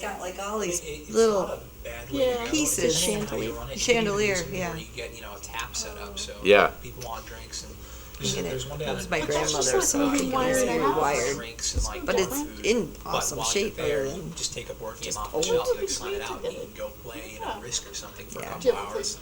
got like all these It's little not a bad way to go. pieces. It's depending on how you run it. You can Chandelier, even do something yeah. where you get, a tap set up, so Yeah. people want drinks and Get there's it. one day That on was the my grandmother, so I think it was rewired. drinks and like But get it's food. in But awesome while shape you're there, other you than just take a board game just off the old. shelf, like sign it out, and you can go play, Risk or something for a Yeah. couple hours.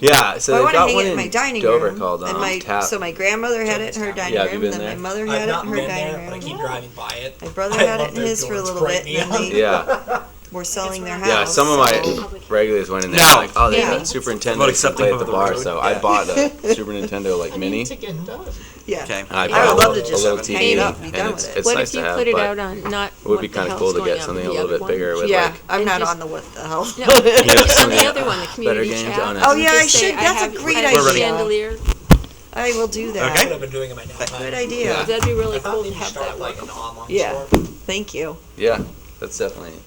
Yeah, so Well, I they've want to got hang one it in my in dining Dover room. called and Tap. so my grandmother had it in her dining Yeah, have you room, been then my there? mother I've had it not in her been dining there, but I room. keep driving by it. My brother I had it love in their his for a doors little bright bit, and neon. then Yeah, we're selling their house. yeah. Some of my so- regulars went in there. No. Like, oh, they Yeah. got Super About Nintendo to accepting play at the public bar. road. So I Yeah. bought a Super Nintendo like mini. To get done. Yeah. Okay. And I I would bought love to a just little hang TV, it up and be and done it's with it. it's What nice if you to have, put it but out on not it would what be the kind of hell's cool to going get on, something a the little other bit one? bigger with Yeah, like. I'm and not just- on the what the hell. No, some on of the the other one, the better community games chat. on it. Oh, yeah, Just I say, should. That's a have- great I have We're ready. Chandelier. I will do that. That's Okay. what I've been doing in my downtime. Good idea. That'd be really I thought cool maybe to have start that like work. an online Yeah. store. Thank you. Yeah, that's definitely.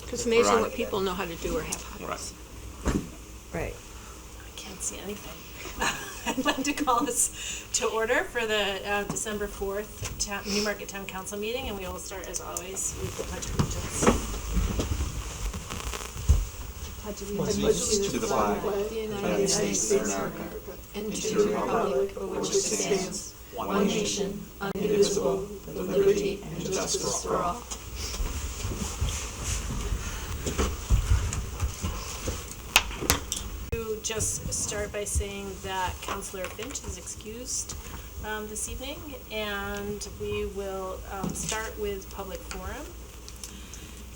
It's amazing Right. what people know how to do or have hobbies. Right. I can't see anything. I'd like to call us to order for the December 4th Newmarket Town Council meeting, and we will start, as always, with the Pledge of Allegiance. To the flag The United States of America and to the republic for which it stands, one nation, indivisible, with liberty and justice for all. To just start by saying that Councillor Finch is excused this evening, and we will start with public forum.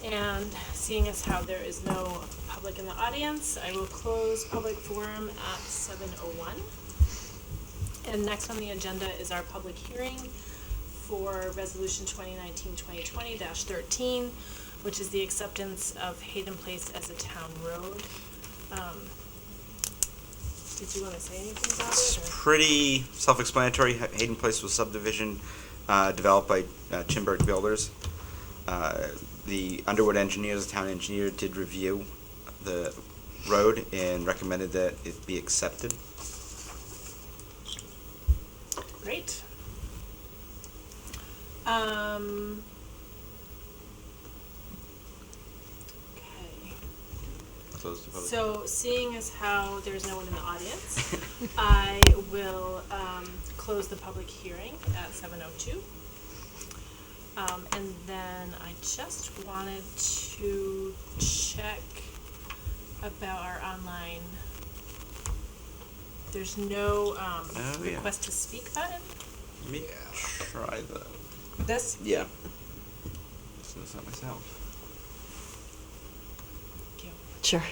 And seeing as how there is no public in the audience, I will close public forum at 7:01. And next on the agenda is our public hearing for Resolution 2019-2020-13, which is the acceptance of Hayden Place as a town road. Did you want to say anything about It's it? Or? pretty self-explanatory. Hayden Place was subdivision developed by Chimberg Builders. The Underwood engineers, the town engineer, did review the road and recommended that it be accepted. Great. Okay. Close the public. So, seeing as how there's no one in the audience, I will close the public hearing at 7:02. And then I just wanted to check about our online. There's no Oh, yeah. request to speak button. Let me try the. This? Yeah. So it's not myself. Thank you. Sure.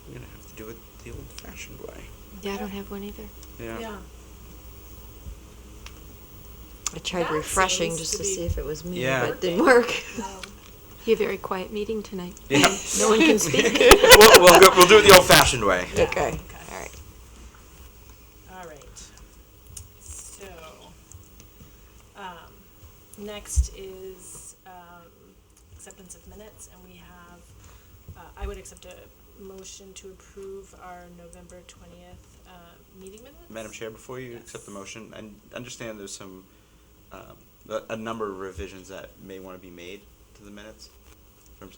I'm gonna have to do it the old-fashioned way. Yeah, I don't have one either. Yeah. I tried That refreshing seems just to to be see if it was me, Yeah. but it didn't work. You have a very quiet meeting tonight. Yeah. No one can speak. we'll do it the old-fashioned way. Okay. All right. All right. So, next is acceptance of minutes, and we have, I would accept a motion to approve our November 20th meeting minutes. Madam Chair, before you Yes. accept the motion, I understand there's some, a number of revisions that may want to be made to the minutes.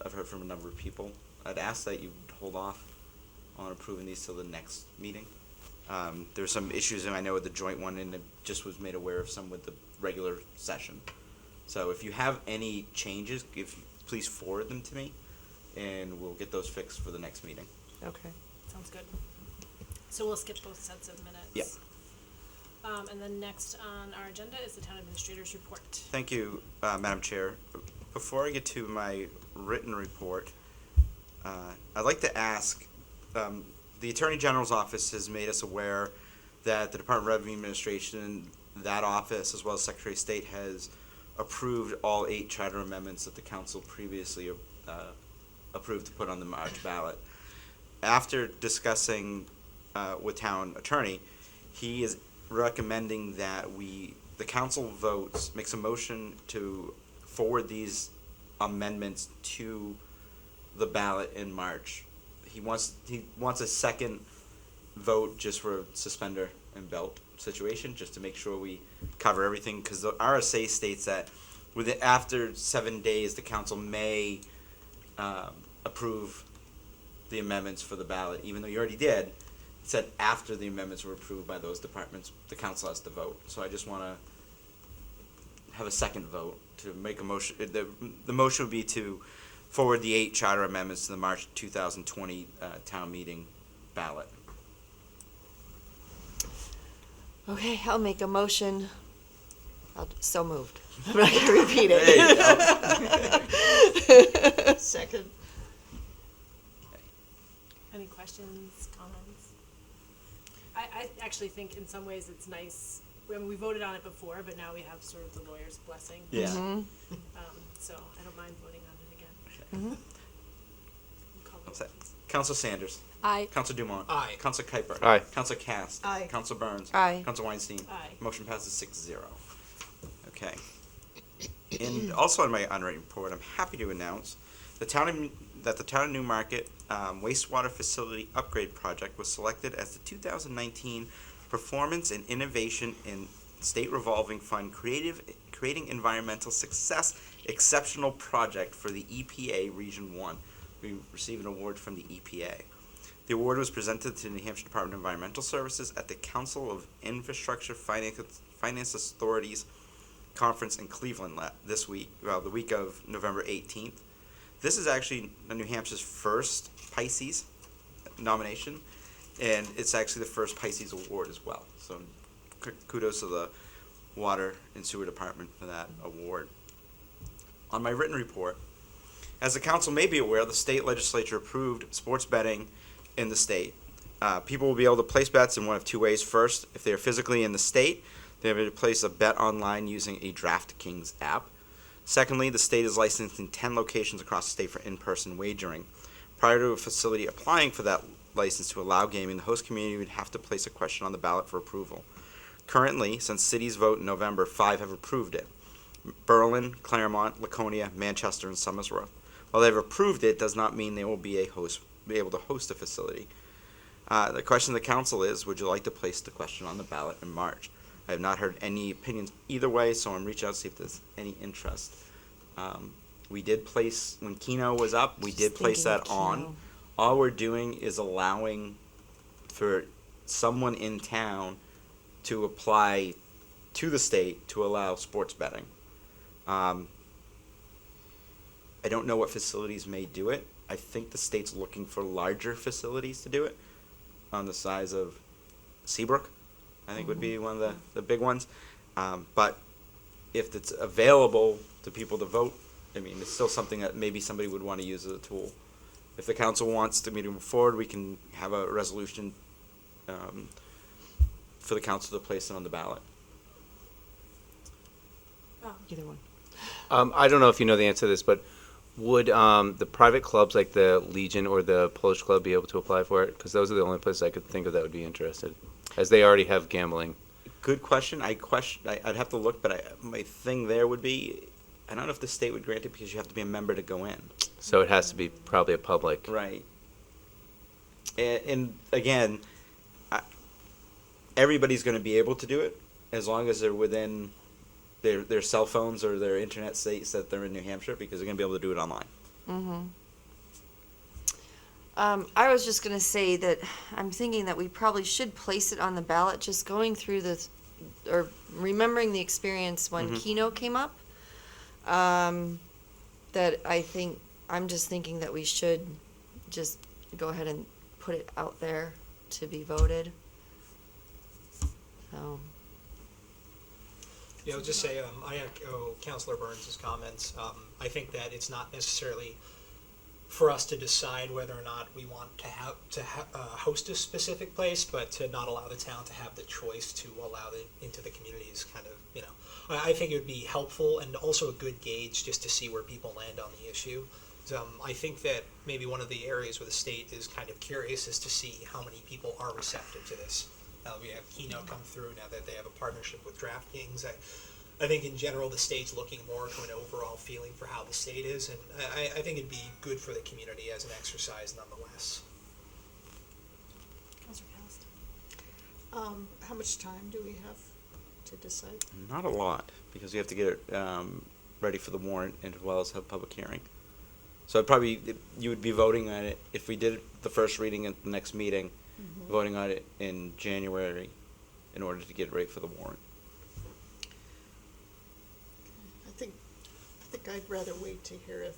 I've heard from a number of people. I'd ask that you hold off on approving these till the next meeting. There's some issues, and I know with the joint one, and I just was made aware of some with the regular session. So if you have any changes, please forward them to me, and we'll get those fixed for the next meeting. Okay. Sounds good. So we'll skip both sets of minutes. Yep. And then next on our agenda is the town administrator's report. Thank you, Madam Chair. Before I get to my written report, I'd like to ask, the Attorney General's office has made us aware that the Department of Revenue Administration, that office, as well as Secretary of State, has approved all 8 charter amendments that the council previously approved to put on the March ballot. After discussing with town attorney, he is recommending that the council makes a motion to forward these amendments to the ballot in March. He wants a second vote just for suspender and belt situation, just to make sure we cover everything, because the RSA states that after 7 days the council may approve the amendments for the ballot, even though you already did. It said after the amendments were approved by those departments, the council has to vote. So I just want to have a second vote to make a motion. The motion would be to forward the 8 charter amendments to the March 2020 town meeting ballot. Okay, I'll make a motion. So moved. I'm not gonna repeat it. There you go. Second. Any questions, comments? I actually think in some ways it's nice. I mean, we voted on it before, but now we have sort of the lawyer's blessing. Yeah. So I don't mind voting on it again. Mm-hmm. Call the What's roll, that? please. Council Sanders. Aye. Council Dumont. Aye. Council Kuiper. Aye. Council Cast. Aye. Council Burns. Aye. Council Weinstein. Aye. Motion passes 6-0. Okay. And also in my unwritten report, I'm happy to announce that the town of Newmarket wastewater facility upgrade project was selected as the 2019 Performance and Innovation in State Revolving Fund Creating Environmental Success Exceptional Project for the EPA Region 1. We received an award from the EPA. The award was presented to the New Hampshire Department of Environmental Services at the Council of Infrastructure Finance Authorities conference in Cleveland this week, the week of November 18th. This is actually New Hampshire's first Pisces nomination, and it's actually the first Pisces award as well. So kudos to the Water and Sewer Department for that award. On my written report, as the council may be aware, the state legislature approved sports betting in the state. People will be able to place bets in one of two ways. First, if they are physically in the state, they're able to place a bet online using a DraftKings app. Secondly, the state is licensed in 10 locations across the state for in-person wagering. Prior to a facility applying for that license to allow gaming, the host community would have to place a question on the ballot for approval. Currently, since cities vote in November, 5 have approved it: Berlin, Claremont, Laconia, Manchester, and Somersworth. While they've approved it, does not mean they will be able to host a facility. The question of the council is, would you like to place the question on the ballot in March? I have not heard any opinions either way, so I'm reaching out to see if there's any interest. We did place, when Keno was up, we did place that on. All we're doing is allowing for someone in town to apply to the state to allow sports betting. I don't know what facilities may do it. I think the state's looking for larger facilities to do it, on the size of Seabrook, I think would be one of the big ones. But if it's available to people to vote, I mean, it's still something that maybe somebody would want to use as a tool. If the council wants to move forward, we can have a resolution for the council to place it on the ballot. Either one. I don't know if you know the answer to this, but would the private clubs like the Legion or the Polish Club be able to apply for it? Because those are the only places I could think of that would be interested, as they already have gambling. Good question. I'd have to look, but my thing there would be, I don't know if the state would grant it because you have to be a member to go in. So it has to be probably a public. Right. And again, everybody's going to be able to do it as long as they're within their cell phones or their internet sites that they're in New Hampshire, because they're going to be able to do it online. Mm-hmm. I was just going to say that I'm thinking that we probably should place it on the ballot, just going through or remembering the experience when Keno came up. That I'm just thinking that we should just go ahead and put it out there to be voted. So. Yeah, I'll just say, I echo Councilor Burns' comments. I think that it's not necessarily for us to decide whether or not we want to host a specific place, but to not allow the town to have the choice to allow it into the communities. Kind of, I think it would be helpful and also a good gauge just to see where people land on the issue. I think that maybe one of the areas where the state is kind of curious is to see how many people are receptive to this. We have Keno come through now that they have a partnership with DraftKings. I think in general the state's looking more to an overall feeling for how the state is, and I think it'd be good for the community as an exercise nonetheless. Counselor Cast. How much time do we have to decide? Not a lot, because we have to get it ready for the warrant and as well as have public hearing. So you would be voting on it, if we did the first reading at the next meeting, voting on it in January in order to get it ready for the warrant. I think I'd rather wait to hear if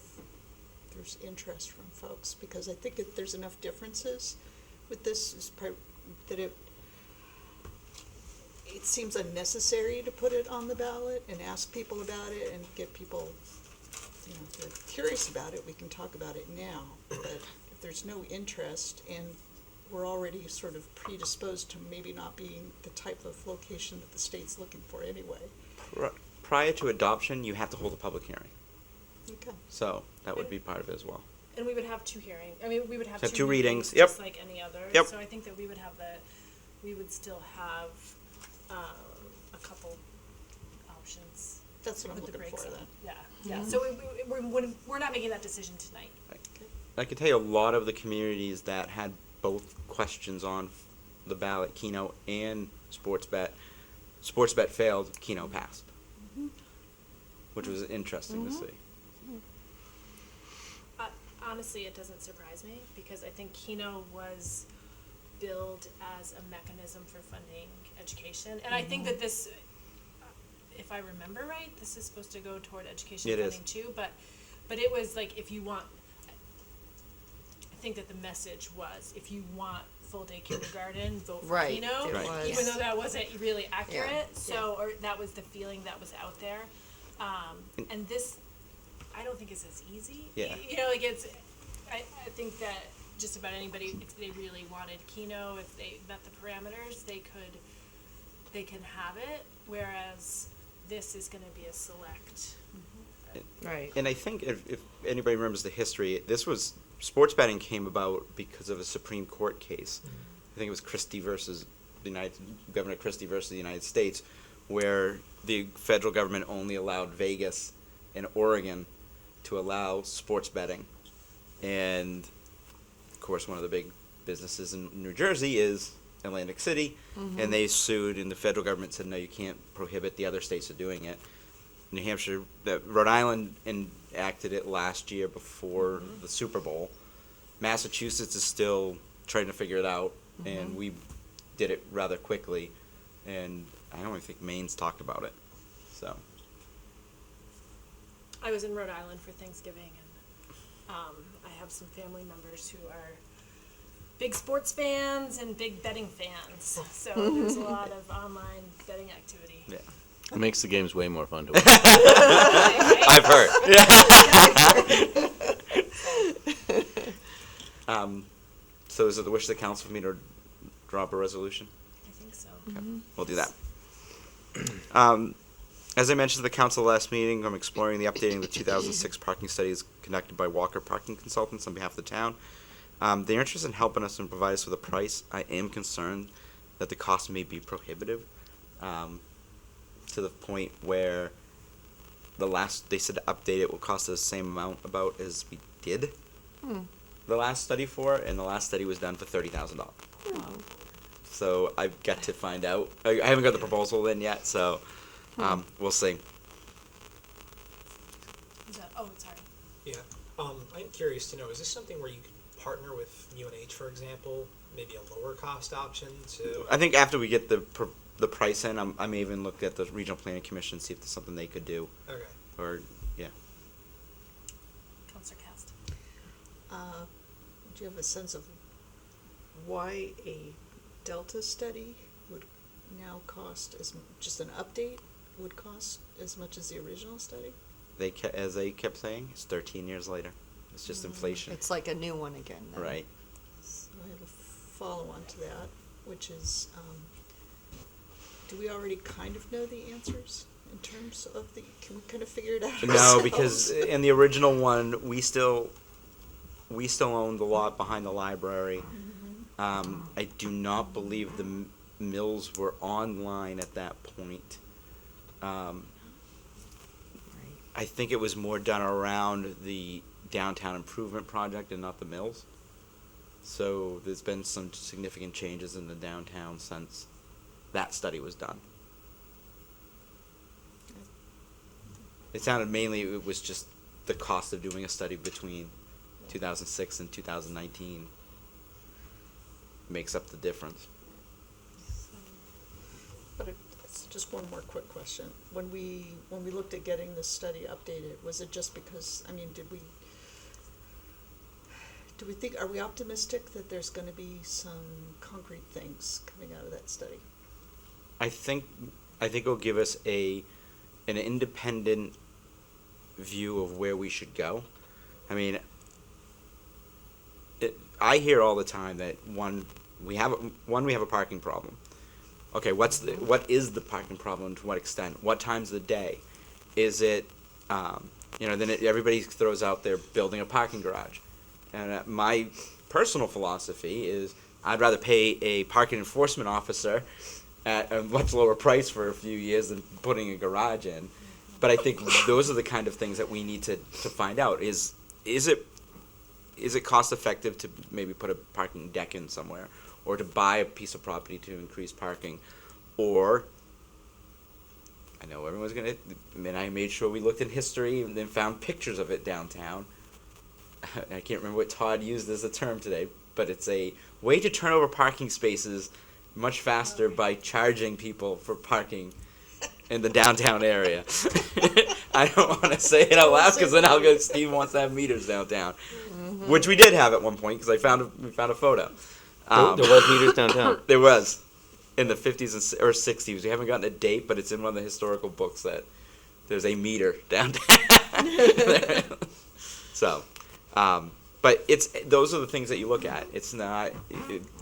there's interest from folks, because I think that there's enough differences with this that it seems unnecessary to put it on the ballot and ask people about it and get people, if they're curious about it, we can talk about it now. But if there's no interest and we're already sort of predisposed to maybe not being the type of location that the state's looking for anyway. Prior to adoption, you have to hold a public hearing. Okay. So that would be part of it as well. And we would have two hearings. I mean, we would have Have two two readings, readings, yep. just like any other. Yep. So I think that we would have we would still have a couple options. That's what I'm with the looking for breaks then. in. Yeah, yeah. So we're not making that decision tonight. I can tell you a lot of the communities that had both questions on the ballot, Keno and Sports Bet failed, Keno passed, which was interesting to see. Honestly, it doesn't surprise me because I think Keno was billed as a mechanism for funding education, and I think that this, if I remember right, this is supposed to go toward education It funding is. too. But it was like if you want. I think that the message was if you want full day kindergarten, vote for Right, Keno, it Right. was. even though that wasn't really accurate. Yeah. So, or that was the feeling that was out there, and this. I don't think it's as easy. Yeah. Like it's. I think that just about anybody, if they really wanted Keno, if they met the parameters, they can have it. Whereas this is going to be a select. Right. And I think if anybody remembers the history, sports betting came about because of a Supreme Court case. I think it was Governor Christie versus the United States, where the federal government only allowed Vegas and Oregon to allow sports betting. And, of course, one of the big businesses in New Jersey is Atlantic City, and they sued, and the federal government said, no, you can't prohibit the other states from doing it. New Hampshire, Rhode Island enacted it last year before the Super Bowl. Massachusetts is still trying to figure it out, and we did it rather quickly, and I don't even think Maine's talked about it. So I was in Rhode Island for Thanksgiving, and I have some family members who are big sports fans and big betting fans. So there's a lot of online betting activity. yeah, It makes the games way more fun to watch. I've heard. So is it the wish of the council for me to draw up a resolution? I think so. Okay, we'll do that. As I mentioned to the council last meeting, I'm exploring the updating of the 2006 parking studies conducted by Walker Parking Consultants on behalf of the town. They're interested in helping us and provide us with a price. I am concerned that the cost may be prohibitive, to the point where they said to update it will cost us the same amount about as we did the last study for, and the last study was done for $30,000. So I've got to find out. I haven't got the proposal in yet, so we'll see. Sorry. Yeah, I'm curious to know, is this something where you could partner with UNH, for example, maybe a lower cost option to? I think after we get the price in, I may even look at the Regional Planning Commission, see if there's something they could do. Okay. Or, yeah. Counselor Cast. Do you have a sense of why a Delta study would now cost just an update would cost as much as the original study? As they kept saying, it's 13 years later. It's just inflation. It's like a new one again. Then. Right. So I have a follow-on to that, which is, do we already kind of know the answers in terms of can we kind of figure it out No, ourselves? because in the original one, we still owned the lot behind the library. I do not believe the mills were online at that point. I think it was more done around the downtown improvement project and not the mills. So there's been some significant changes in the downtown since that study was done. It sounded mainly it was just the cost of doing a study between 2006 and 2019 makes up the difference. But it's just one more quick question. When we looked at getting this study updated, was it just because, I mean, do we think, are we optimistic that there's gonna be some concrete things coming out of that study? I think it'll give us an independent view of where we should go. I mean, I hear all the time that we have a parking problem. Okay, what is the parking problem? To what extent? What times of the day? Is it then everybody throws out there building a parking garage, and my personal philosophy is I'd rather pay a parking enforcement officer at a much lower price for a few years than putting a garage in. But I think those are the kind of things that we need to find out. Is it cost effective to maybe put a parking deck in somewhere, or to buy a piece of property to increase parking, or I know everyone's gonna. And I made sure we looked in history and then found pictures of it downtown. I can't remember what Todd used as a term today, but it's a way to turn over parking spaces much faster by charging people for parking in the downtown area. I don't want to say it out loud because then Steve wants to have meters downtown, which we did have at one point because we found a photo. There was meters downtown. There was in the 50s or 60s. We haven't gotten a date, but it's in one of the historical books that there's a meter downtown. So, but those are the things that you look at. It's not,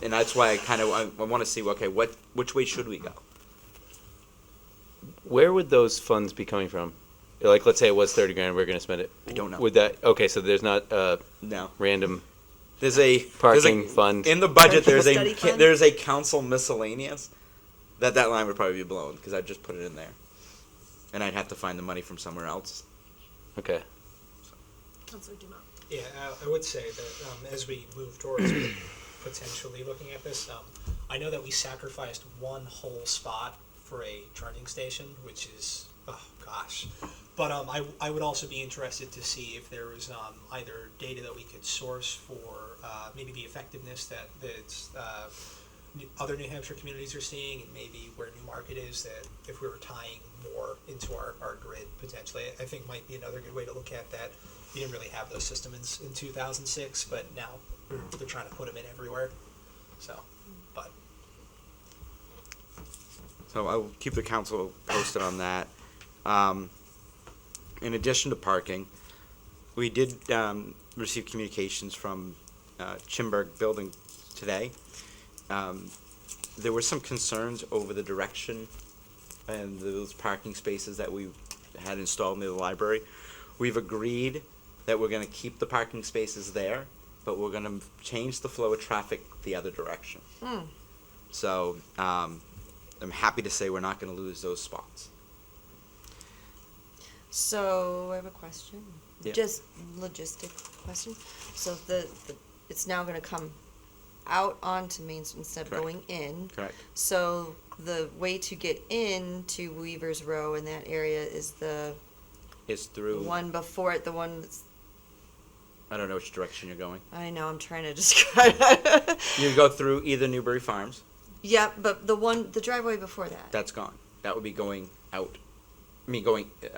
and that's why I want to see, okay, which way should we go? Where would those funds be coming from? Like, let's say it was 30 grand, we're going to spend it. I don't know. Would that, okay, so there's not No. random There's a parking fund. in the budget. Study fund? There's a council miscellaneous. That line would probably be blown because I'd just put it in there, and I'd have to find the money from somewhere else. Okay. Councilor Dumont. Yeah, I would say that as we move towards potentially looking at this, I know that we sacrificed one whole spot for a charging station, which is, oh gosh. But I would also be interested to see if there was either data that we could source for maybe the effectiveness that other New Hampshire communities are seeing, and maybe where Newmarket is, that if we were tying more into our grid potentially, I think might be another good way to look at that. We didn't really have those systems in 2006, but now they're trying to put them in everywhere. So, but So I'll keep the council posted on that. In addition to parking, we did receive communications from Chimberg Building today. There were some concerns over the direction and those parking spaces that we had installed near the library. We've agreed that we're going to keep the parking spaces there, but we're going to change the flow of traffic the other direction. So I'm happy to say we're not going to lose those spots. So I have a question. Yeah. Just logistic question. So it's now going to come out onto Main Street instead of Correct. going in. Correct. So the way to get into Weaver's Row in that area is the It's through. one before it, the one that's, I don't know which direction you're going. I know, I'm trying to describe it. You go through either Newbury Farms. Yeah, but the driveway before that. That's gone. That would be going out. I mean, going. No,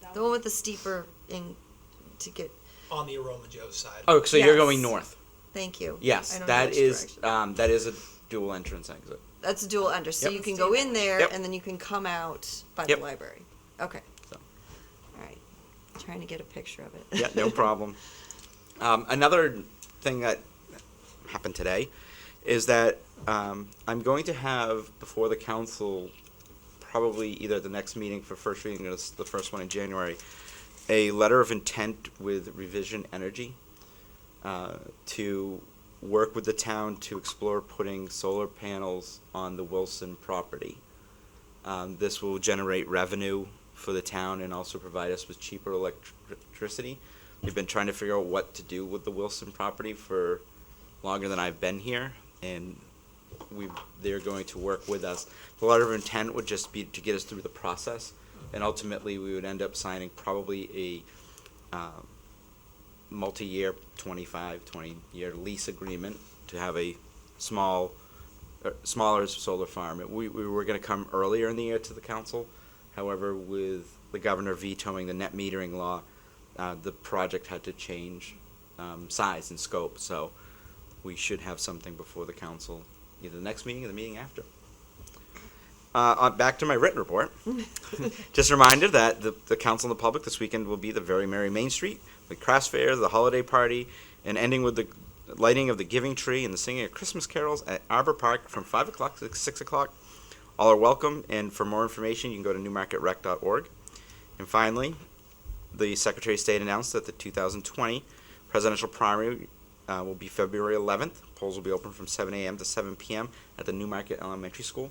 that The one with the steeper to get, on the Aroma Joe's side. Oh, so you're Yes. going north. thank you. Yes, I don't know that which is direction. that is a dual entrance exit. That's a dual enter, so Yep. you can go in there Yep. and then you can come out by Yep. the library. Okay. So. All right. Trying to get a picture of it. Yeah, no problem. Another thing that happened today is that I'm going to have before the council, probably either the next meeting for first reading or the first one in January, a letter of intent with Revision Energy to work with the town to explore putting solar panels on the Wilson property. This will generate revenue for the town and also provide us with cheaper electricity. We've been trying to figure out what to do with the Wilson property for longer than I've been here, and they're going to work with us. The letter of intent would just be to get us through the process, and ultimately we would end up signing probably a multi-year 20-year lease agreement to have a smaller solar farm. We were going to come earlier in the year to the council. However, with the governor vetoing the net metering law, the project had to change size and scope. So we should have something before the council, either the next meeting or the meeting after. Back to my written report. Just a reminder that the council and the public this weekend will be the Very Merry Main Street with craft fair, the holiday party, and ending with the lighting of the giving tree and the singing of Christmas carols at Arbor Park from 5 o'clock to 6 o'clock. All are welcome, and for more information, you can go to newmarketrec.org. And finally, the Secretary of State announced that the 2020 presidential primary will be February 11th. Polls will be open from 7 a.m. to 7 p.m. at the Newmarket Elementary School.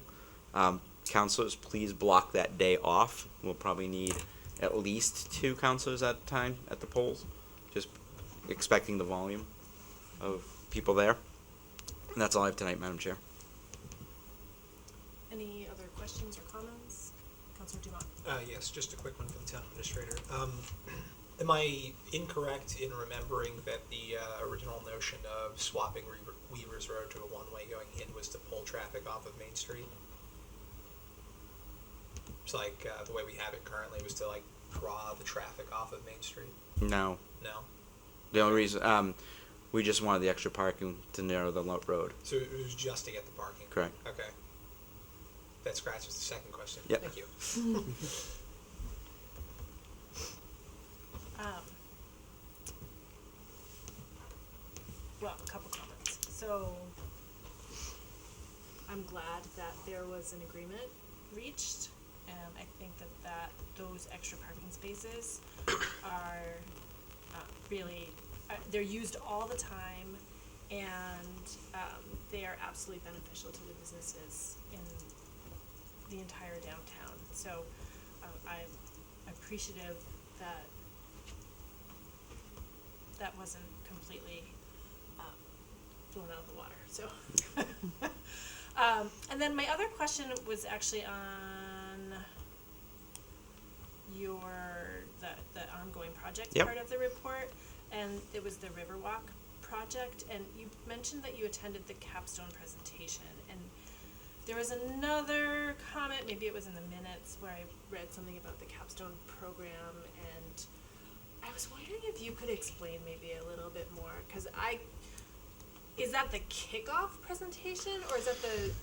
Counselors, please block that day off. We'll probably need at least 2 counselors at a time at the polls, just expecting the volume of people there. And that's all I have tonight, Madam Chair. Any other questions or comments? Councilor Dumont. Yes, just a quick one from the town administrator. Am I incorrect in remembering that the original notion of swapping Weaver's Road to a one-way going in was to pull traffic off of Main Street? It's like the way we have it currently was to like draw the traffic off of Main Street. No. No. The only reason, we just wanted the extra parking to narrow the road. So it was just to get the parking. Correct. Okay. That scratches the second question. Yep. Thank you. Well, a couple comments. So, I'm glad that there was an agreement reached, and I think that those extra parking spaces are really, they're used all the time, and they are absolutely beneficial to the businesses in the entire downtown. So, I'm appreciative that that wasn't completely blown out of the water. So, and then my other question was actually on the ongoing project Yep. part of the report, and it was the Riverwalk Project, and you mentioned that you attended the capstone presentation, and there was another comment, maybe it was in the minutes, where I read something about the capstone program, and I was wondering if you could explain maybe a little bit more, because is that the kickoff presentation, or is that the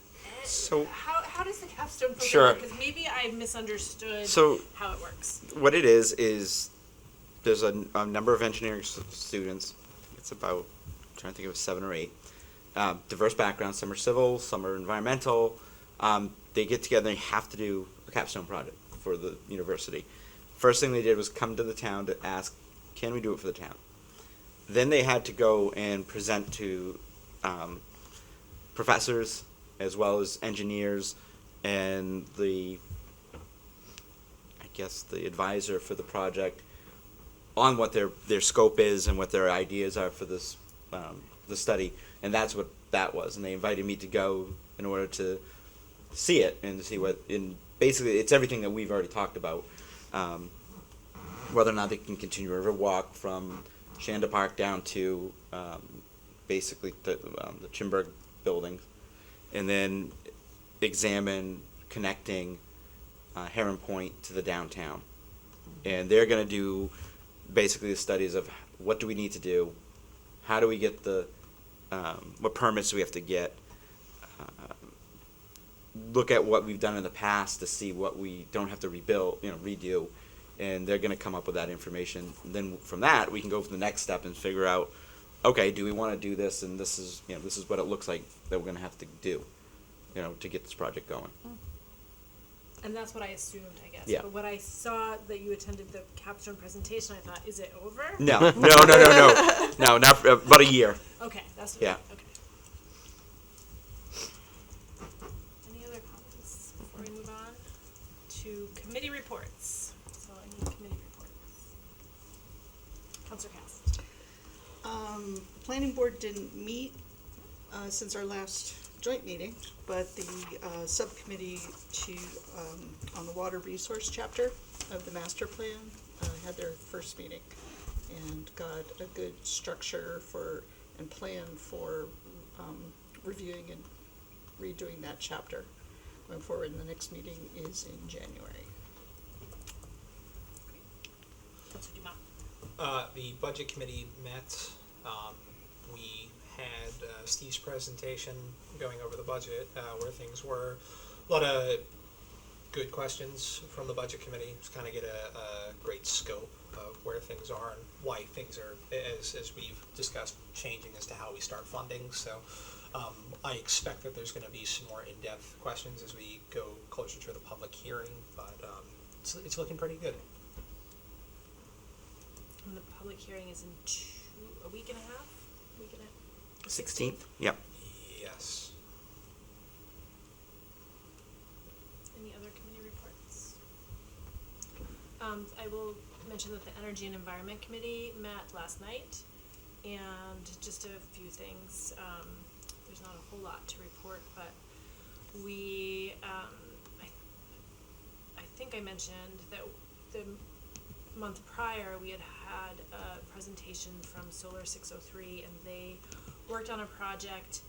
So- how does the capstone program Sure. work? Because maybe I misunderstood how it works. What it is there's a number of engineering students. It's about, I'm trying to think of 7 or 8. Diverse backgrounds. Some are civil, some are environmental. They get together and have to do a capstone project for the university. First thing they did was come to the town to ask, can we do it for the town? Then they had to go and present to professors as well as engineers and the advisor for the project on what their scope is and what their ideas are for this the study, and that's what that was. And they invited me to go in order to see it and to see what. And basically, it's everything that we've already talked about. Whether or not they can continue Riverwalk from Shanda Park down to basically the Chimberg buildings, and then examine connecting Heron Point to the downtown. And they're going to do basically the studies of what do we need to do, how do we get what permits do we have to get, look at what we've done in the past to see what we don't have to redo, and they're going to come up with that information. And then from that, we can go for the next step and figure out, okay, do we want to do this? And this is what it looks like that we're going to have to do, to get this project going. And that's what I assumed, I guess. Yeah. But when I saw that you attended the capstone presentation, I thought, is it over? No, not for about a year. Okay, that's Yeah. Okay. Any other comments before we move on to to committee reports. So I need committee reports. Counselor Cass. Planning board didn't meet since our last joint meeting, but the subcommittee on the water resource chapter of the master plan had their first meeting and got a good structure and plan for reviewing and redoing that chapter going forward. And the next meeting is in January. Counselor Dumont. The budget committee met. We had Steve's presentation going over the budget, where things were. A lot of good questions from the budget committee. Just kind of get a great scope of where things are and why things are, as we've discussed, changing as to how we start funding. So I expect that there's going to be some more in-depth questions as we go closer to the public hearing, but it's looking pretty good. And the public hearing is in a week and a half? 16th? Yep. Yes. Any other committee reports? I will mention that the Energy and Environment Committee met last night, and just a few things. There's not a whole lot to report, but we, I think I mentioned that the month prior we had a presentation from Solar 603, and they worked on a project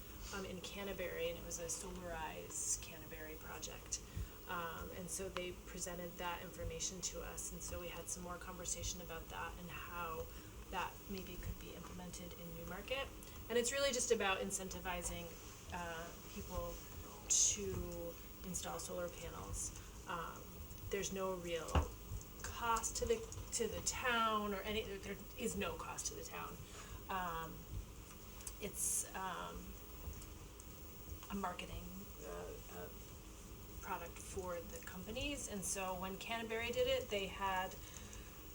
in Canterbury, and it was a Solarize Canterbury project. And so they presented that information to us, and so we had some more conversation about that and how that maybe could be implemented in Newmarket. And it's really just about incentivizing people to install solar panels. There's no real cost to the town, or there is no cost to the town. It's a marketing product for the companies, and so when Canterbury did it, they had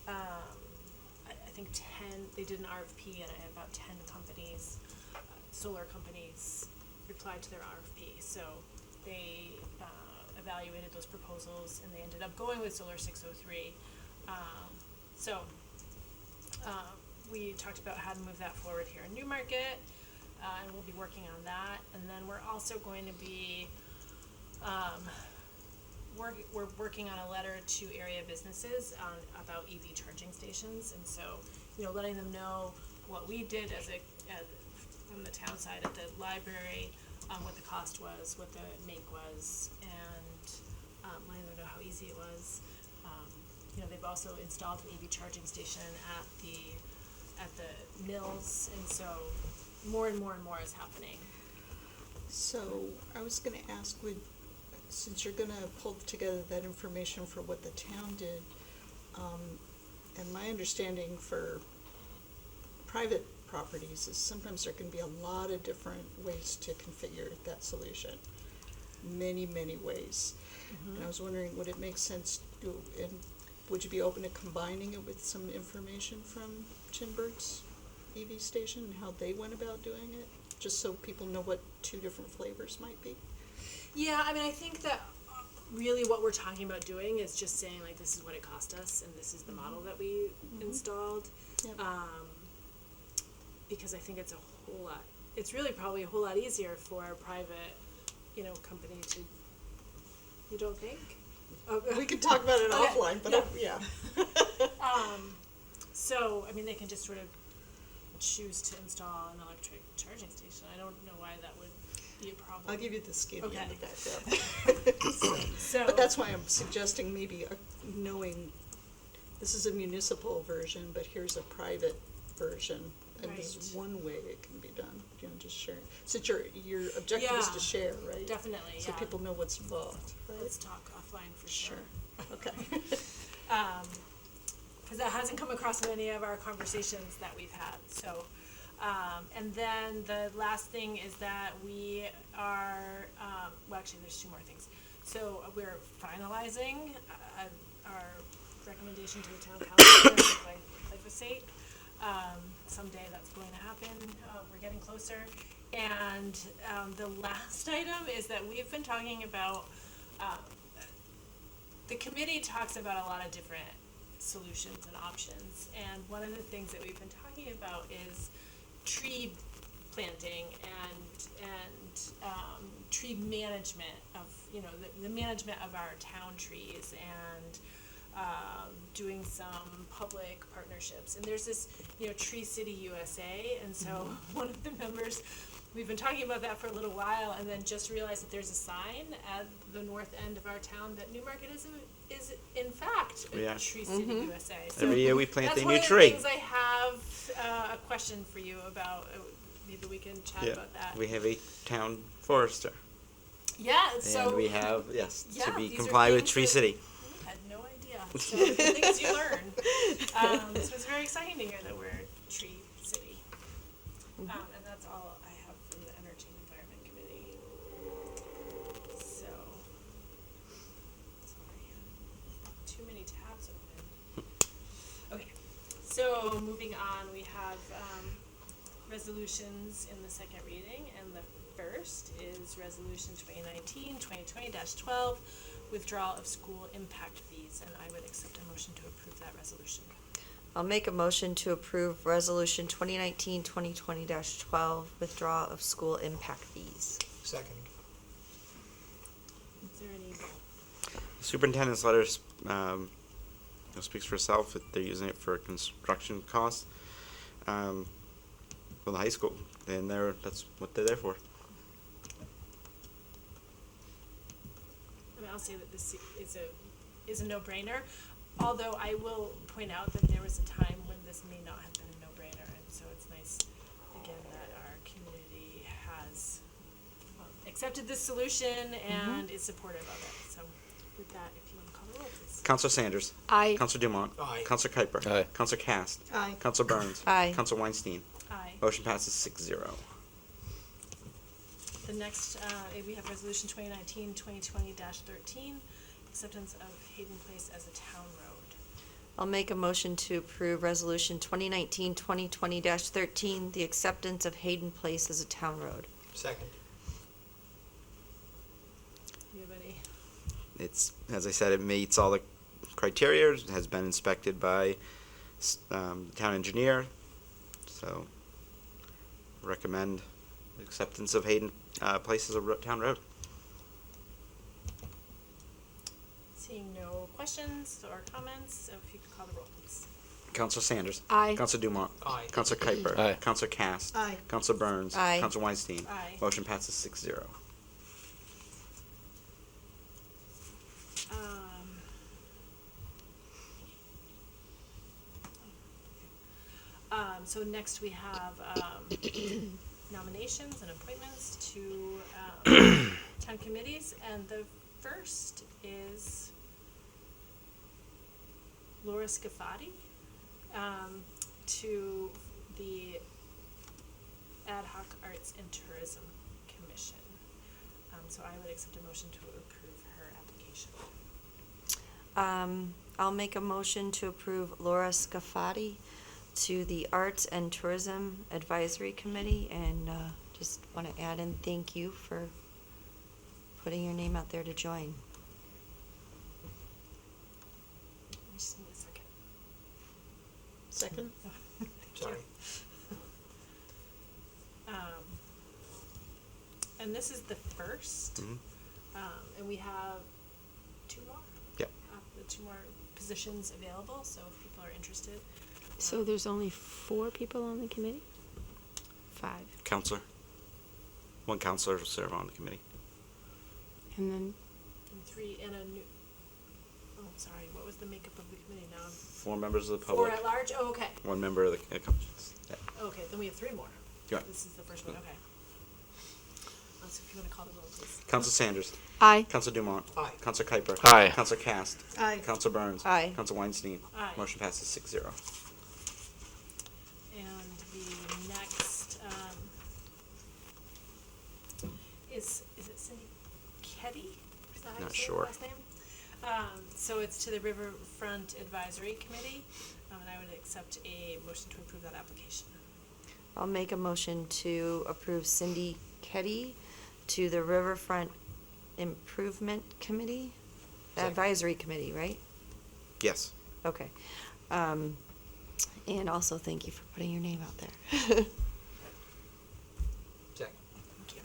I think 10. They did an RFP, and I had about 10 companies, solar companies, replied to their RFP. So they evaluated those proposals, and they ended up going with Solar 603. We talked about how to move that forward here in Newmarket, and we'll be working on that. And then we're also going to be we're working on a letter to area businesses about EV charging stations, and so letting them know what we did from the town side at the library, what the cost was, what the make was, and letting them know how easy it was. They've also installed an EV charging station at the mills, and so more and more is happening. So I was going to ask, since you're going to pull together that information for what the town did, and my understanding for private properties is sometimes there can be a lot of different ways to configure that solution. Many ways. Mm-hmm. And I was wondering, would it make sense and would you be open to combining it with some information from Chinburg's EV station and how they went about doing it, just so people know what two different flavors might be? Yeah, I think that really what we're talking about doing is just saying, like, this is what it cost us, and this is the model that we installed. Yep. Because I think it's it's really probably a whole lot easier for a private, company to, you don't think? We could talk about it Okay. offline, but Yeah. yeah. So, they can just sort of choose to install an electric charging station. I don't know why that would be a problem. I'll give you the skinny Okay. end of that. Yeah. So, But that's why I'm suggesting maybe knowing this is a municipal version, but here's a private version, and this is Right. one way it can be done. Just share. Since your objective is Yeah. to share, right? definitely, So yeah. people know what's involved, right? Let's talk offline for sure. Okay. Because that hasn't come across in any of our conversations that we've had. So, and then the last thing is that we are, actually there's two more things. So we're finalizing our recommendation to the town council for glyphosate. Someday that's going to happen. We're getting closer. And the last item is that we've been talking about the committee talks about a lot of different solutions and options, and one of the things that we've been talking about is tree planting and tree management of, the management of our town trees, and doing some public partnerships. And there's this, Tree City USA, and so one of the members, we've been talking about that for a little while, and then just realized that there's a sign at the north end of our town that Newmarket is in fact a Yeah. Tree City USA. So Every year we plant a new that's tree. one of the things I have a question for you about. Maybe we can chat about that. We have a town forester. Yeah, so And we have, yes, yeah, to be these are comply with things Tree that- City. I had no idea. So the things you learn. So it's very exciting to hear that we're a Tree City. And that's all I have from the Energy and Environment Committee. So, sorry, too many tabs open. Okay, so moving on, we have resolutions in the second reading, and the first is Resolution 2019-2020-12, withdrawal of school impact fees, and I would accept a motion to approve that resolution. I'll make a motion to approve Resolution 2019-2020-12, withdrawal of school impact fees. Second. Is there any? Superintendent's letter speaks for itself. They're using it for construction costs for the high school, and that's what they're there for. I mean, I'll say that this is a no-brainer, although I will point out that there was a time when this may not have been a no-brainer, and so it's nice, again, that our community has accepted this solution and is supportive of it. So with that, if you want to call the roll, please. Counselor Sanders. Aye. Counselor Dumont. Aye. Counselor Kuiper. Aye. Counselor Cast. Aye. Counselor Burns. Aye. Counselor Weinstein. Aye. Motion passes 6-0. The next, we have Resolution 2019-2020-13, acceptance of Hayden Place as a town road. I'll make a motion to approve Resolution 2019-2020-13, the acceptance of Hayden Place as a town road. Second. Do you have any? It's, as I said, it meets all the criteria, it has been inspected by the town engineer, so recommend acceptance of Hayden Place as a town road. Seeing no questions or comments, if you could call the roll, please. Counselor Sanders. Aye. Counselor Dumont. Aye. Counselor Kuiper. Aye. Counselor Cast. Aye. Counselor Burns. Aye. Counselor Weinstein. Aye. Motion passes 6-0. So next we have nominations and appointments to town committees, and the first is Laura Scafati to the Ad hoc Arts and Tourism Commission. So I would accept a motion to approve her application. I'll make a motion to approve Laura Scafati to the Arts and Tourism Advisory Committee, and just want to add in thank you for putting your name out there to join. I just need a second. Second? Sorry. And this is the first, Mhm. and we have two more. Yep. The two more positions available, so if people are interested. So there's only 4 people on the committee? 5. Counselor. One counselor will serve on the committee. And then, And 3 and a new, oh, sorry, what was the makeup of the committee now? 4 members of the 4 public. at large, oh, okay. 1 member of the yeah. Okay, then we have 3 more. Yeah. This is the first one, okay. So if you wanna call the roll, please. Counselor Sanders. aye. Counselor Dumont. Aye. Counselor Kuiper. Aye. Counselor Cast. Aye. Counselor Burns. Aye. Counselor Weinstein. Aye. Motion passes 6-0. And the next, is it Cindy Ketty? Is that how you Not say her sure. last name? So it's to the Riverfront Advisory Committee, and I would accept a motion to approve that application. I'll make a motion to approve Cindy Ketty to the Riverfront Improvement Committee. advisory committee, right? Yes. Okay. And also thank you for putting your name out there. Second. Thank you.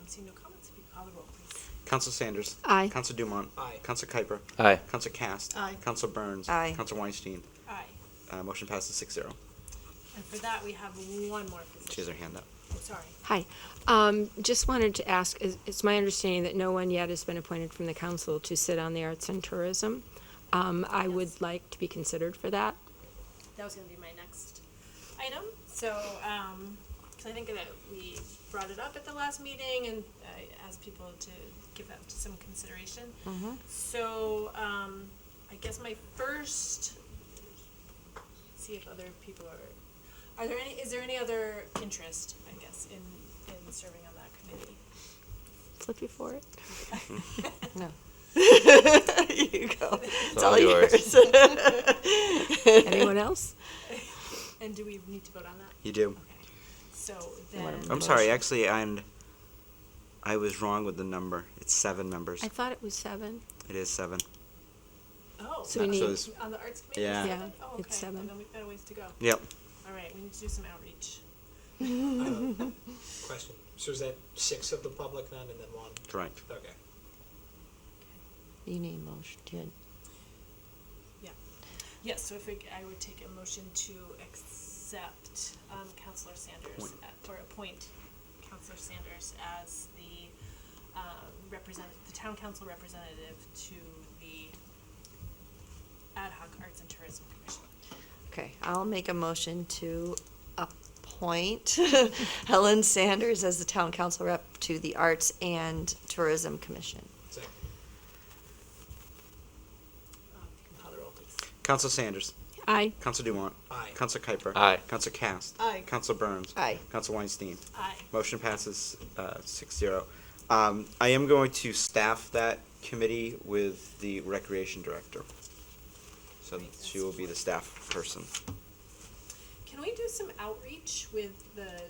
Seeing no comments, if you call the roll, please. Council Sanders. Aye. Council Dumont. Aye. Council Kuiper. Aye. Council Cast. Aye. Council Burns. Aye. Council Weinstein. Aye. Motion passes 6-0. And for that, we have one more She has position. her hand up. Oh, sorry. Hi. Just wanted to ask, it's my understanding that no one yet has been appointed from the council to sit on the arts and tourism. I would Yes. like to be considered for that. That was gonna be my next item, so, cause I think that we brought it up at the last meeting and I asked people to give that some consideration. So, I guess my first, see if other people are there is there any other interest, I guess, in serving on that committee? Flip you for it. No. You go. It's all yours. Anyone else? And do we need to vote on that? You do. Okay, so wanna then. I'm sorry, actually, I was wrong with the number. It's 7 members. I thought it was 7. It is 7. Oh, So we need- it's- on the arts committee? Yeah. Yeah, Oh, it's okay, 7. then we've got a ways to go. Yep. All right, we need to do some outreach. Question. So is that 6 of the public then, and then 1? Correct. Okay. You need motion, Jen. Yes, so if I would take a motion to accept Counselor Sanders, or appoint Counselor Sanders as the the town council representative to the Ad hoc Arts and Tourism Commission. Okay, I'll make a motion to appoint Helen Sanders as the town council rep to the Arts and Tourism Commission. Second. If you can call the roll, please. Council Sanders. Aye. Council Dumont. Aye. Council Kuiper. Aye. Council Cast. Aye. Council Burns. Aye. Council Weinstein. Aye. Motion passes 6-0. I am going to staff that committee with the recreation director. So Great, she will be the staff person. Can we do some outreach with the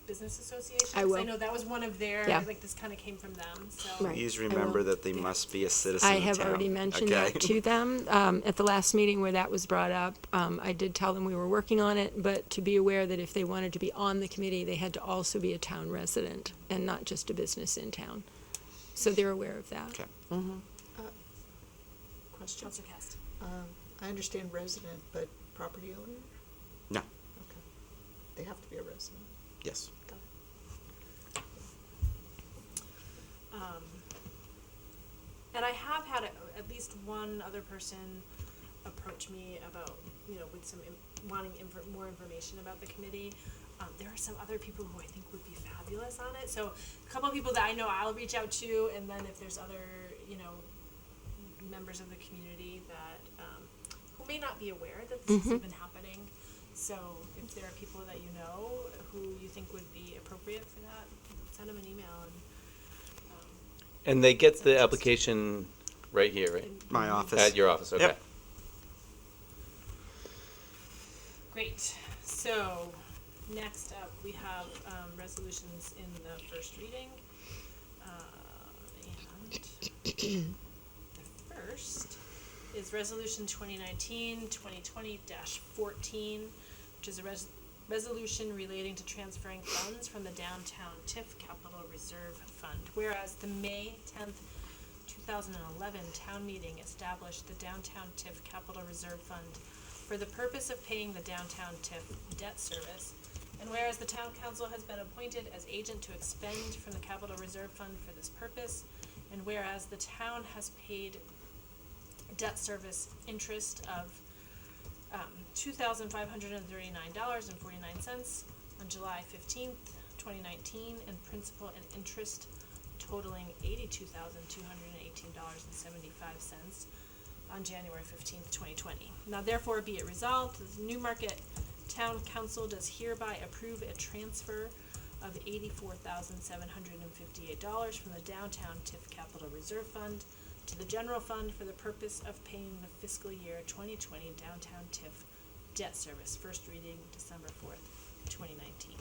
business association? I 'Cause will. I know that was one of their, Yeah. like, this kinda came from them, so. Right. Please I remember will. that they must be a citizen I of have town. already mentioned Okay? that to them. At the last meeting where that was brought up, I did tell them we were working on it, but to be aware that if they wanted to be on the committee, they had to also be a town resident and not just a business in town. So they're aware of that. Okay. Question. Counselor Cast. I understand resident, but property owner? No. Okay. They have to be a resident. Yes. Got it. And I have had at least one other person approach me about, with some, wanting more information about the committee. There are some other people who I think would be fabulous on it, so a couple of people that I know I'll reach out to, and then if there's other, members of the community that, who may not be aware that this is even happening. So if there are people that you know who you think would be appropriate for that, send them an email and, And they get the application right here, right? My office. At your office, okay. Yep. Great, so next up, we have resolutions in the first reading. And the first is Resolution 2019-2020-14, which is a resolution relating to transferring funds from the Downtown TIF Capital Reserve Fund. Whereas the May 10th, 2011 town meeting established the Downtown TIF Capital Reserve Fund for the purpose of paying the Downtown TIF debt service, and whereas the town council has been appointed as agent to expend from the Capital Reserve Fund for this purpose, and whereas the town has paid debt service interest of $2,539.49 on July 15th, 2019, and principal and interest totaling $82,218.75 on January 15th, 2020. Now therefore be it resolved, the Newmarket Town Council does hereby approve a transfer of $84,758 from the Downtown TIF Capital Reserve Fund to the general fund for the purpose of paying the fiscal year 2020 Downtown TIF debt service. First reading December 4th, 2019.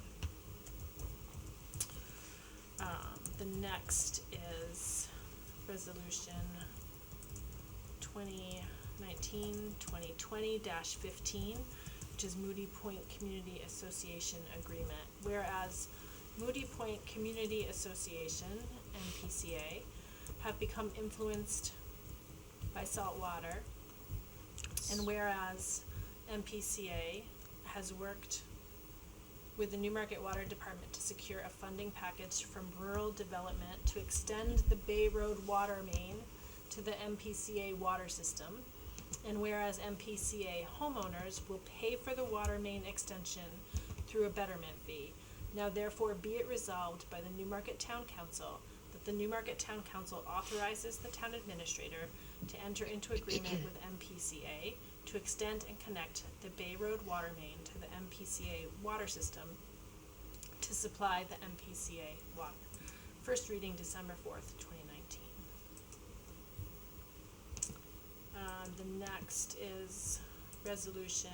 The next is resolution 2019-2020-15, which is Moody Point Community Association Agreement. Whereas Moody Point Community Association, MPCA, have become influenced by salt water, and whereas MPCA has worked with the Newmarket Water Department to secure a funding package from rural development to extend the Bay Road water main to the MPCA water system. And whereas MPCA homeowners will pay for the water main extension through a betterment fee. Now therefore be it resolved by the Newmarket Town Council that the Newmarket Town Council authorizes the town administrator to enter into agreement with MPCA to extend and connect the Bay Road water main to the MPCA water system to supply the MPCA water. First reading December 4th, 2019. The next is resolution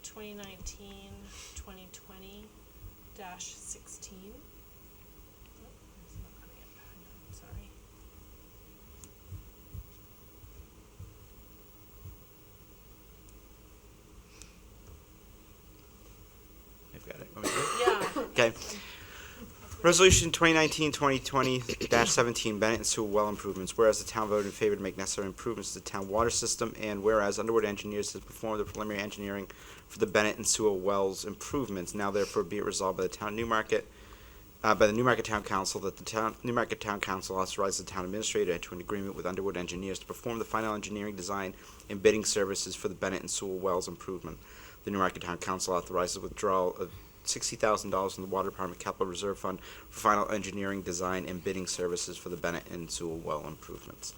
2019-2020-16. Oh, it's not coming up. Hang on, sorry. I've got it. Want me to do it? Yeah. Okay. Resolution 2019-2020-17, Bennett and Sewell well improvements. Whereas the town voted in favor to make necessary improvements to the town water system, and whereas Underwood Engineers has performed the preliminary engineering for the Bennett and Sewell wells improvements, now therefore be it resolved by the town of Newmarket, by the Newmarket Town Council, that the Newmarket Town Council authorizes the town administrator to enter an agreement with Underwood Engineers to perform the final engineering design and bidding services for the Bennett and Sewell wells improvement. The Newmarket Town Council authorizes withdrawal of $60,000 from the Water Department Capital Reserve Fund for final engineering, design, and bidding services for the Bennett and Sewell well improvements.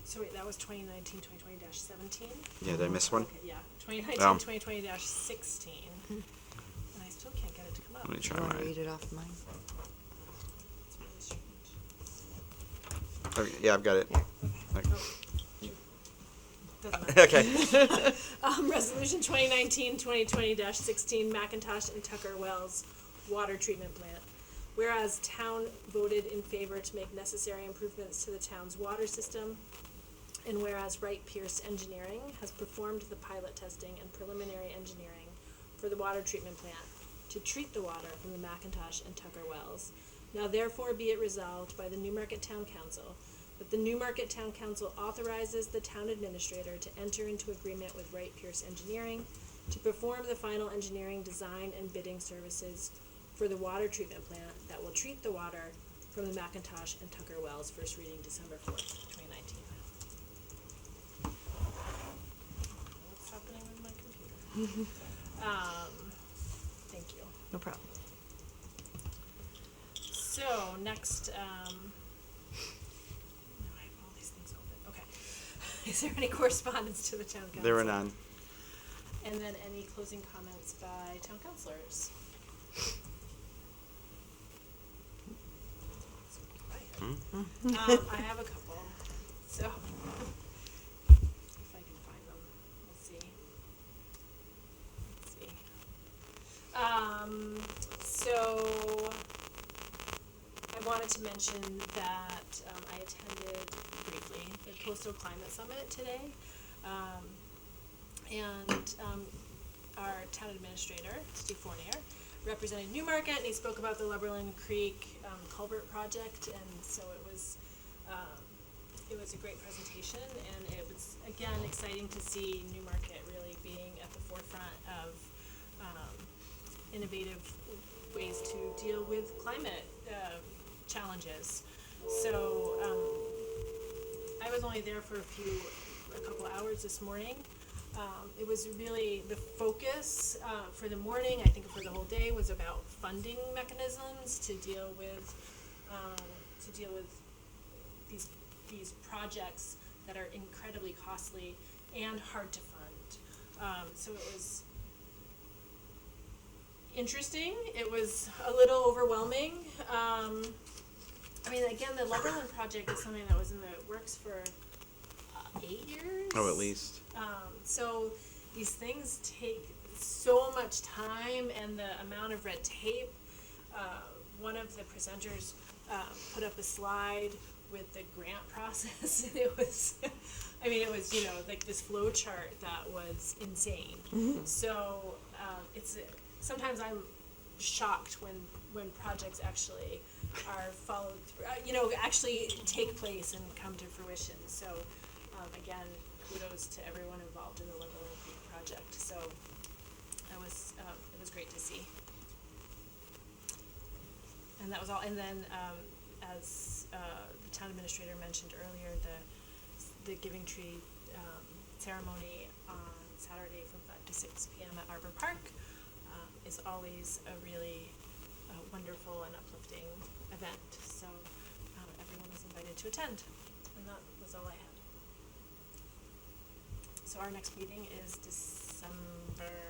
So wait, that was 2019-2020-17? Yeah, did I miss one? Okay, yeah, 2019-2020-16. And I still can't get it to come up. Let me Do try you want to mine. read it off mine? It's really strange. Okay, yeah, I've got it. Here. Okay. Doesn't matter. Okay. Resolution 2019-2020-16, McIntosh and Tucker Wells Water Treatment Plant. Whereas town voted in favor to make necessary improvements to the town's water system, and whereas Wright Pierce Engineering has performed the pilot testing and preliminary engineering for the water treatment plant to treat the water from the McIntosh and Tucker wells. Now therefore be it resolved by the Newmarket Town Council that the Newmarket Town Council authorizes the town administrator to enter into agreement with Wright Pierce Engineering to perform the final engineering, design, and bidding services for the water treatment plant that will treat the water from the McIntosh and Tucker wells. First reading December 4th, 2019. What's happening with my computer? Thank you. No problem. So, next, now I have all these things open. Okay. Is there any correspondence to the town council? There were none. And then any closing comments by town councilors? I have a couple. So, if I can find them, we'll see. So I wanted to mention that I attended briefly the Coastal Climate Summit today, and our town administrator, Steve Fournier, represented Newmarket, and he spoke about the Lumberland Creek culvert project, and so it was a great presentation, and it was again exciting to see Newmarket really being at the forefront of innovative ways to deal with climate challenges. So I was only there for a couple hours this morning. It was really the focus for the morning, I think for the whole day, was about funding mechanisms to deal with these projects that are incredibly costly and hard to fund. So it was interesting. It was a little overwhelming. I mean, again, the Lumberland project is something that was in the works for 8 years. Oh, at least. So these things take so much time and the amount of red tape. One of the presenters put up a slide with the grant process, and it was, I mean, it was, you know, like this flow chart that was insane. So it's sometimes I'm shocked when projects actually are followed through, you know, actually take place and come to fruition. So again, kudos to everyone involved in the Riverwalk project. So it was great to see. And that was all. And then, as the town administrator mentioned earlier, the Giving Tree ceremony on Saturday from 5 to 6 p.m. at Arbor Park is always a really wonderful and uplifting event. So everyone was invited to attend, and that was all I had. So our next meeting is December